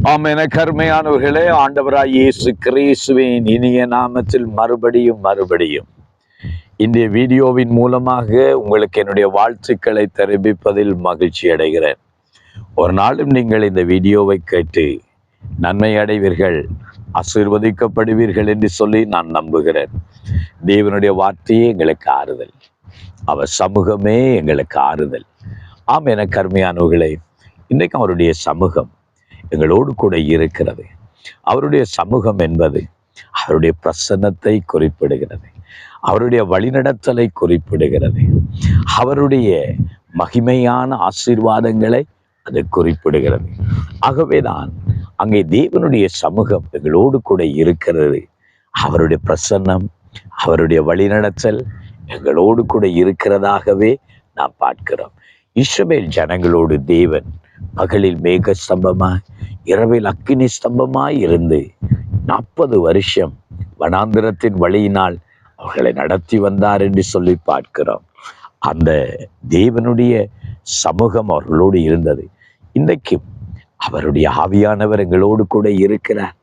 ஆமென். கருமையானவர்களே, ஆண்டவராய் இயேசு கிறிஸ்துவின் இனிய நாமத்தில் மறுபடியும் இந்த வீடியோவின் மூலமாக உங்களுக்கு என்னுடைய வாழ்த்துக்களை தெரிவிப்பதில் மகிழ்ச்சி அடைகிறேன். ஒரு நாளும் நீங்கள் இந்த வீடியோவை கேட்டு நன்மை அடைவீர்கள், ஆசீர்வதிக்கப்படுவீர்கள் என்று சொல்லி நான் நம்புகிறேன். தேவனுடைய வார்த்தையே எங்களுக்கு ஆறுதல், அவர் சமூகமே எங்களுக்கு ஆறுதல். ஆமென். கருமையானவர்களே, இன்றைக்கு அவருடைய சமூகம் எங்களோடு கூட இருக்கிறது. அவருடைய சமூகம் என்பது அவருடைய பிரசன்னத்தை குறிப்பிடுகிறது, அவருடைய வழிநடத்தலை குறிப்பிடுகிறது, அவருடைய மகிமையான ஆசீர்வாதங்களை அது குறிப்பிடுகிறது. ஆகவேதான் அங்கே தேவனுடைய சமூகம் எங்களோடு கூட இருக்கிறது. அவருடைய பிரசன்னம், அவருடைய வழிநடத்தல் எங்களோடு கூட இருக்கிறதாகவே நாம் பார்க்கிறோம். இஸ்ரவேல் ஜனங்களோடு தேவன் பகலில் மேக ஸ்தம்பமாய் இரவில் அக்கினி ஸ்தம்பமாய் இருந்து 40 வருஷம் வனாந்திரத்தின் வழியினால் அவர்களை நடத்தி வந்தார் என்று சொல்லி பார்க்கிறோம். அந்த தேவனுடைய சமூகம் அவர்களோடு இருந்தது. இன்றைக்கும் அவருடைய ஆவியானவர் எங்களோடு கூட இருக்கிறார்.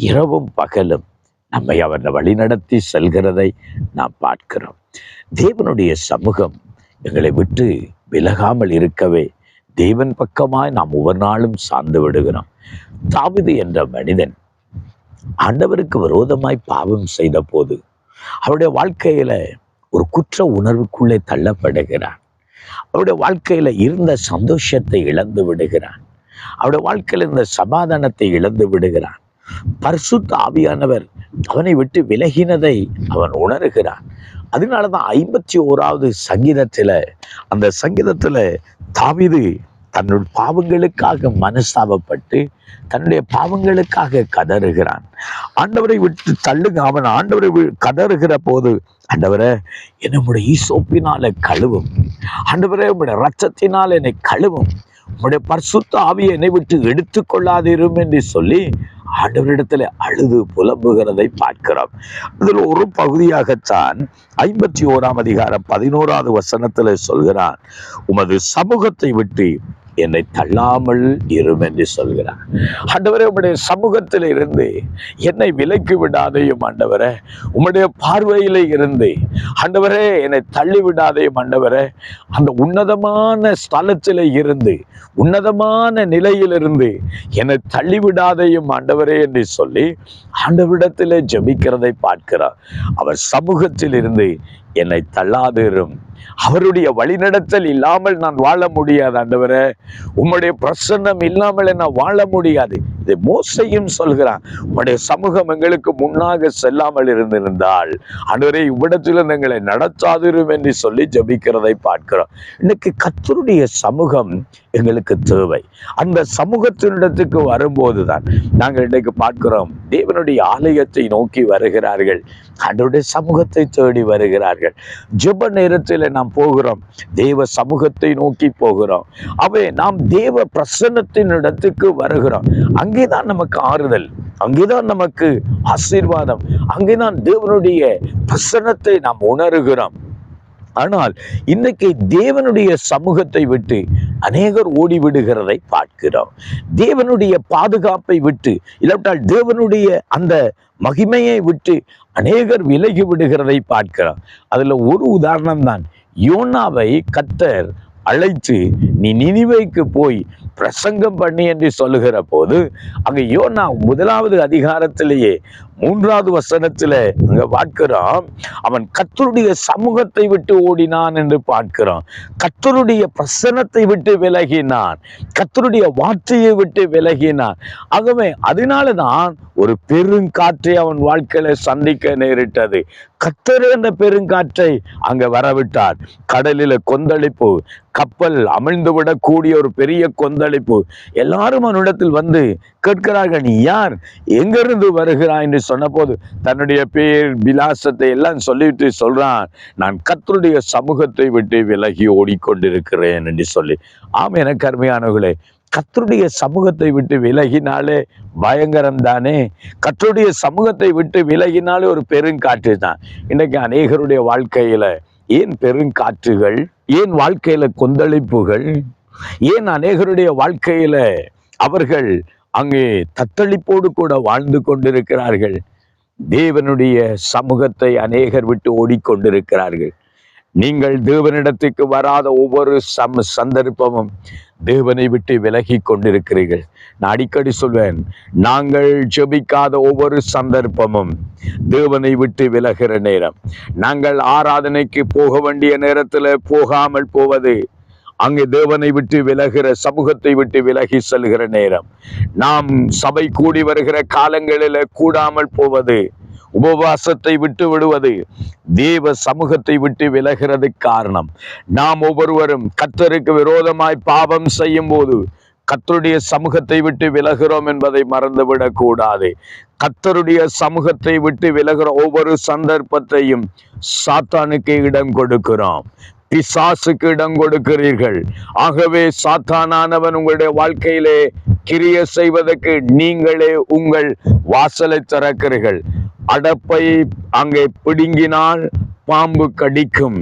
இரவும் பகலும் நம்மை அவர் வழிநடத்தி செல்கிறதை நாம் பார்க்கிறோம். தேவனுடைய சமூகம் எங்களை விட்டு விலகாமல் இருக்கவே தேவன் பக்கமாய் நாம் ஒவ்வொரு நாளும் சார்ந்து விடுகிறோம். தாவீது என்ற மனிதன் ஆண்டவருக்கு விரோதமாய் பாவம் செய்த போது அவருடைய வாழ்க்கையில ஒரு குற்ற உணர்வுக்குள்ளே தள்ளப்படுகிறான். அவருடைய வாழ்க்கையில இருந்த சந்தோஷத்தை இழந்து விடுகிறான். அவருடைய வாழ்க்கையில இருந்த சமாதானத்தை இழந்து விடுகிறான். பரிசுத்த ஆவியானவர் அவனை விட்டு விலகினதை அவன் உணர்கிறான். அதனாலதான் 51வது சங்கீதத்துல, அந்த சங்கீதத்துல தாவீது தன்னுடைய பாவங்களுக்காக மனஸ்தாபப்பட்டு தன்னுடைய பாவங்களுக்காக கதறுகிறான். ஆண்டவரை விட்டு தள்ளுங்க. அவன் ஆண்டவரை கதறுகிற போது, ஆண்டவரே என்னுடைய ஈசோப்பினால கழுவும், ஆண்டவரே உம்முடைய இரத்தத்தினால் என்னை கழுவும், உம்முடைய பரிசுத்த ஆவியை என்னை விட்டு எடுத்துக்கொள்ளாதிரும் என்று சொல்லி ஆண்டவரிடத்துல அழுது புலம்புகிறதை பார்க்கிறோம். அதில் ஒரு பகுதியாகத்தான் 51ஆம் அதிகாரம் 11வது வசனத்துல சொல்கிறான், உமது சமூகத்தை விட்டு என்னை தள்ளாமல் இரும் என்று சொல்கிறார். ஆண்டவரே உம்முடைய சமூகத்தில் இருந்து என்னை விலக்கி விடாதையும் ஆண்டவரே, உம்முடைய பார்வையில இருந்து ஆண்டவரே என்னை தள்ளி விடாதையும் ஆண்டவரே, அந்த உன்னதமான ஸ்தலத்தில் இருந்து உன்னதமான நிலையிலிருந்து என்னை தள்ளி விடாதையும் ஆண்டவரே என்று சொல்லி ஆண்டவரிடத்திலே ஜெபிக்கிறதை பார்க்கிறார். அவர் சமூகத்தில் இருந்து என்னை தள்ளாதிரும், அவருடைய வழிநடத்தல் இல்லாமல் நான் வாழ முடியாது ஆண்டவரே, உம்முடைய பிரசன்னம் இல்லாமல் நான் வாழ முடியாது. இதை மோசையும் சொல்கிறான், உம்முடைய சமூகம் எங்களுக்கு முன்னாக செல்லாமல் இருந்திருந்தால் ஆண்டவரே இவ்விடத்திலிருந்து எங்களை நடத்தாதிரும் என்று சொல்லி ஜெபிக்கிறதை பார்க்கிறோம். இன்னைக்கு கர்த்தருடைய சமூகம் எங்களுக்கு தேவை. அந்த சமூகத்தினிடத்துக்கு வரும்போதுதான் நாங்கள் இன்னைக்கு பார்க்கிறோம், தேவனுடைய ஆலயத்தை நோக்கி வருகிறார்கள், ஆண்டவருடைய சமூகத்தை தேடி வருகிறார்கள். ஜெப நேரத்தில் நாம் போகிறோம், தேவ சமூகத்தை நோக்கி போகிறோம். நாம் தேவ பிரசன்னத்தின் இடத்துக்கு வருகிறோம். அங்கேதான் நமக்கு ஆறுதல், அங்கேதான் நமக்கு ஆசீர்வாதம், அங்கேதான் தேவனுடைய பிரசன்னத்தை நாம் உணர்கிறோம். ஆனால் இன்னைக்கு தேவனுடைய சமூகத்தை விட்டு அநேகர் ஓடிவிடுகிறதை பார்க்கிறோம். தேவனுடைய பாதுகாப்பை விட்டு, இல்லாவிட்டால் தேவனுடைய அந்த மகிமையை விட்டு அநேகர் விலகி விடுகிறதை பார்க்கிறோம். அதுல ஒரு உதாரணம் தான், யோனாவை கர்த்தர் அழைத்து நீ நினிவேக்கு போய் பிரசங்கம் பண்ணி என்று சொல்லுகிற போது, அங்க யோனா 1வது அதிகாரத்திலேயே 3வது வசனத்துல அங்க பார்க்கிறோம், அவன் கர்த்தருடைய சமூகத்தை விட்டு ஓடினான் என்று பார்க்கிறோம். கர்த்தருடைய பிரசன்னத்தை விட்டு விலகினான், கர்த்தருடைய வார்த்தையை விட்டு விலகினான். ஆகவே அதனாலதான் ஒரு பெருங்காற்றை அவன் வாழ்க்கையில சந்திக்க நேரிட்டது. கர்த்தர் என்ற பெருங்காற்றை அங்க வரவிட்டார். கடலில கொந்தளிப்பு, கப்பல் அமிழ்ந்து விடக்கூடிய ஒரு பெரிய கொந்தளிப்பு. எல்லாரும் அவனிடத்தில் வந்து கேட்கிறார்கள், நீ யார், எங்கிருந்து வருகிறாய் என்று சொன்ன போது தன்னுடைய பேர் விலாசத்தை எல்லாம் சொல்லிட்டு சொல்றான், நான் கர்த்தருடைய சமூகத்தை விட்டு விலகி ஓடிக்கொண்டிருக்கிறேன் என்று சொல்லி. ஆம், எனக்கு அருமையானவர்களே, கர்த்தருடைய சமூகத்தை விட்டு விலகினாலே பயங்கரம் தானே. கர்த்தருடைய சமூகத்தை விட்டு விலகினாலே ஒரு பெருங்காற்று தான். இன்னைக்கு அநேகருடைய வாழ்க்கையில ஏன் பெருங்காற்றுகள், ஏன் வாழ்க்கையில கொந்தளிப்புகள், ஏன் அநேகருடைய வாழ்க்கையில அவர்கள் அங்கே தத்தளிப்போடு கூட வாழ்ந்து கொண்டிருக்கிறார்கள். தேவனுடைய சமூகத்தை அநேகர் விட்டு ஓடிக்கொண்டிருக்கிறார்கள். நீங்கள் தேவனிடத்துக்கு வராத ஒவ்வொரு சந்தர்ப்பமும் தேவனை விட்டு விலகி கொண்டிருக்கிறீர்கள். நான் அடிக்கடி சொல்வேன், நாங்கள் ஜெபிக்காத ஒவ்வொரு சந்தர்ப்பமும் தேவனை விட்டு விலகிற நேரம். நாங்கள் ஆராதனைக்கு போக வேண்டிய நேரத்தில் போகாமல் போவது அங்கே தேவனை விட்டு விலகிற, சமூகத்தை விட்டு விலகி செல்கிற நேரம். நாம் சபை கூடி வருகிற காலங்களில் கூடாமல் போவது, உபவாசத்தை விட்டு விடுவது, தேவ சமூகத்தை விட்டு விலகிறது காரணம். நாம் ஒவ்வொருவரும் கர்த்தருக்கு விரோதமாய் பாவம் செய்யும் போது கர்த்தருடைய சமூகத்தை விட்டு விலகிறோம் என்பதை மறந்துவிடக் கூடாது. கர்த்தருடைய சமூகத்தை விட்டு விலகிற ஒவ்வொரு சந்தர்ப்பத்தையும் சாத்தானுக்கு இடம் கொடுக்கிறோம், பிசாசுக்கு இடம் கொடுக்கிறீர்கள். ஆகவே சாத்தானானவன் உங்களுடைய வாழ்க்கையிலே கிரிய செய்வதற்கு நீங்களே உங்கள் வாசலை திறக்கிறீர்கள். அடப்பை அங்கே பிடுங்கினால் பாம்பு கடிக்கும்.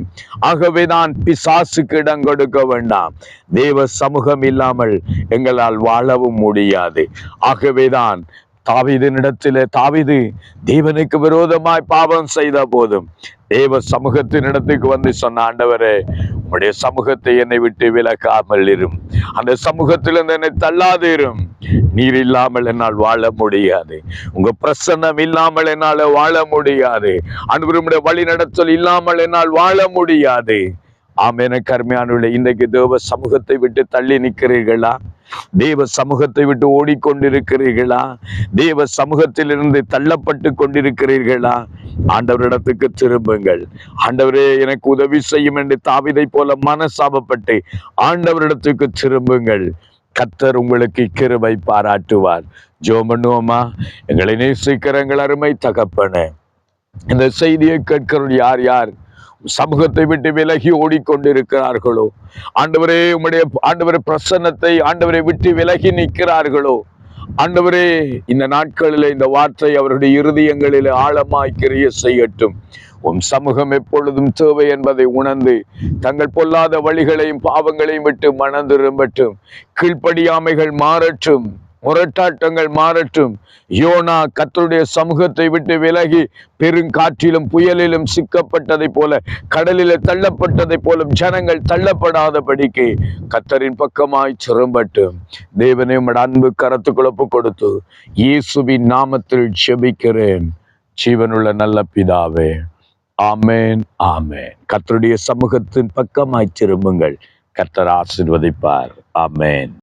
ஆகவேதான் பிசாசுக்கு இடம் கொடுக்க வேண்டாம். தேவ சமூகம் இல்லாமல் எங்களால் வாழவும் முடியாது. ஆகவேதான் தாவீது தேவனுக்கு விரோதமாய் பாவம் செய்த போதும் தேவ சமூகத்தின் இடத்துக்கு வந்து சொன்ன, ஆண்டவரே, உம்முடைய சமூகத்தை என்னை விட்டு விலக்காமல் இரும், அந்த சமூகத்திலிருந்து என்னை தள்ளாது இரும். நீர் இல்லாமல் என்னால் வாழ முடியாது, உங்க பிரசன்னம் இல்லாமல் என்னால் வாழ முடியாது, அன்பருடைய வழி நடத்தல் இல்லாமல் என்னால் வாழ முடியாது. ஆமென். கர்மையானவர்களே, இன்றைக்கு தேவ சமூகத்தை விட்டு தள்ளி நிற்கிறீர்களா? தேவ சமூகத்தை விட்டு ஓடிக்கொண்டிருக்கிறீர்களா? தேவ சமூகத்திலிருந்து தள்ளப்பட்டு கொண்டிருக்கிறீர்களா? ஆண்டவரிடத்துக்கு திரும்புங்கள். ஆண்டவரே, எனக்கு உதவி செய்யும் என்று தாவீதை போல மனசாபப்பட்டு ஆண்டவரிடத்துக்கு திரும்புங்கள். கர்த்தர் உங்களுக்கு கிருபை பாராட்டுவார். ஜெபம் பண்ணுவோமா? எங்களை நேசிக்கிற எங்கள் அருமை தகப்பனே, இந்த செய்தியை கேட்கிற யார் யார் சமூகத்தை விட்டு விலகி ஓடிக்கொண்டிருக்கிறார்களோ, ஆண்டவரே, ஆண்டவரே பிரசன்னத்தை ஆண்டவரை விட்டு விலகி நிற்கிறார்களோ, ஆண்டவரே, இந்த நாட்களில் இந்த வார்த்தை அவருடைய இருதயங்களில் ஆழமாய் கிரிய செய்யட்டும். உம் சமூகம் எப்பொழுதும் தேவை என்பதை உணர்ந்து தங்கள் பொல்லாத வழிகளையும் பாவங்களையும் விட்டு மனம் திரும்பட்டும். கீழ்ப்படியாமைகள் மாறட்டும், முரட்டாட்டங்கள் மாறட்டும். யோனா கர்த்தருடைய சமூகத்தை விட்டு விலகி பெருங்காற்றிலும் புயலிலும் சிக்கப்பட்டதை போல, கடலில் தள்ளப்பட்டதை போல ஜனங்கள் தள்ளப்படாதபடிக்கு கர்த்தரின் பக்கமாய் திரும்பட்டும். தேவனே, உம்முடைய அன்பு கரத்துக்குள் ஒப்புக் கொடுத்து இயேசுவின் நாமத்தில் ஜெபிக்கிறேன், ஜீவனுள்ள நல்ல பிதாவே. ஆமேன், ஆமேன். கர்த்தருடைய சமூகத்தின் பக்கமாய் திரும்புங்கள். கர்த்தர் ஆசீர்வதிப்பார். ஆமேன்.